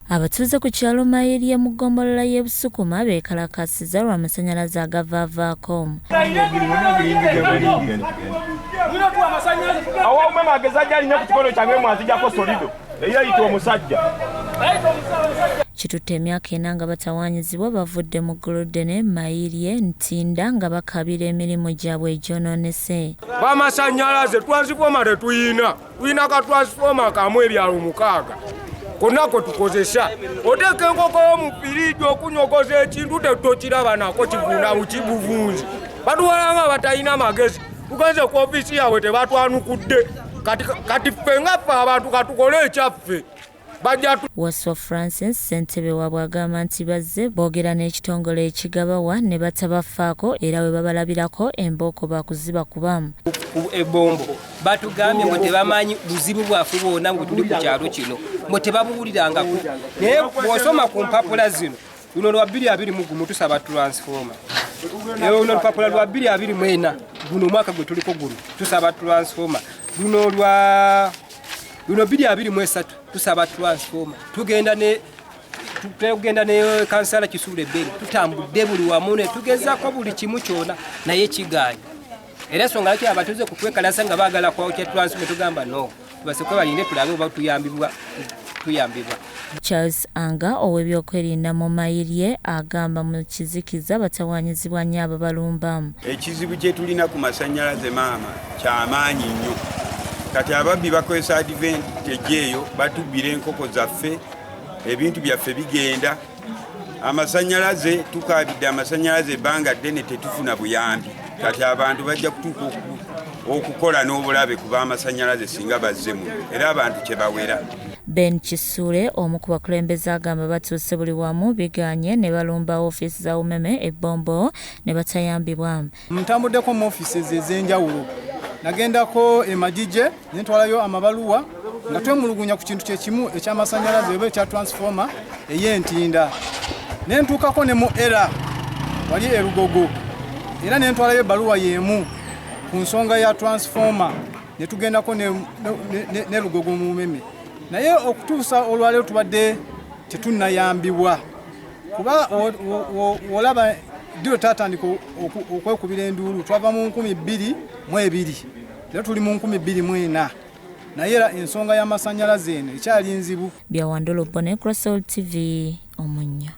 Abatuuze ku kyalo Mayirye mu ggombolola y'e Busukuma beekalakaasiza Lw'Amasannyalaze Gavaavaako. Kitutte emyaka 4 nga batawanyizibwa bavudde mu Golodene, Mayirye, Ntinda nga bakabira emirimu gyabwe egyonoonese. Lw'Amasannyalaze transformer tuyina ka transformer kamu ebyalo 6 konna kwe tukozesa oteeka enkoko y'omupiriji okunyogoza ekintu tetokiraba nako kivunda mu kibuvunzi batuwalanga batalina magezi tugenze ku ofiisi yaabwe tebatwanukudde kati ffe nga ffe abantu katukole ekyaffe. Waswa Francis ssentebe waabwe agamba nti bazze boogera n'ekitongole ekigabawa ne batabafaako era we babalabirako embooko bakuziba kubamu. Ebombo batugambye ngo tebamanyi buzibu bwaffe bwonna ngo tuli ku kyalo kino ngo tebabuwulirangako naye bw'osoma ku mpapula zino luno lwa 2021 tusaba transformer luno lupapula lwa 2024 guno omwaka gwe tuliko guno tusaba transformer luno 2023 tusaba transformer tugenda ne kansala Kiseera Beli tutambudde buli wamu ne tugezaako buli kimu kyonna naye kigaanye era songa laki abatuuze ku kwekalasa nga baagala kwokya transformer tugamba no basekwe balinde tulabe oba tuyambibwa. Charles Anga ow'ebyokwerinda mu Mayirye agamba mu kizikiza batawanyizibwa nnyo abo balumbamu. Ekizibu kye tulina ku masannyalaze maama ky'amaanyi nnyo. Kati ababbi bakozesa advantage eyo batubbira enkoko zaffe ebintu byaffe bigenda. Amasannyalaze tukaabidde amasannyalaze ebbanga ddene tetufuna buyambi. Kati abantu bajja kutuuka okukola n'obulabe ku b'amasannyalaze singa bazze muno era abantu kye bawera. Ben Kisule omu ku bakulembeze agamba batuuse buli wamu biganye ne balumba ofiisi za umeme ebbombo ne batayambibwamu. Ntambuddeko mu ofiisi ez'enjawulo nagendako emagije nentwalayo amabaluwa nga twemulugunya ku kintu kyekimu eky'amasannyalaze oba ekya transformer ey'Entinda nentuukako ne mu era wali erugogo era nentwalayo ebbaluwa y'emu ku nsonga ya transformer ne tugendako ne lugogo mu umeme naye okutuusa olwaleero tubadde tetunnayambibwa kuba olaba diro tatandika okwekubira enduulu twava mu 2022 era tuli mu 2024 naye era ensonga y'amasannyalaze eno ekyali nzibu. Byawandolo Bone, Crossall TV, Omunya.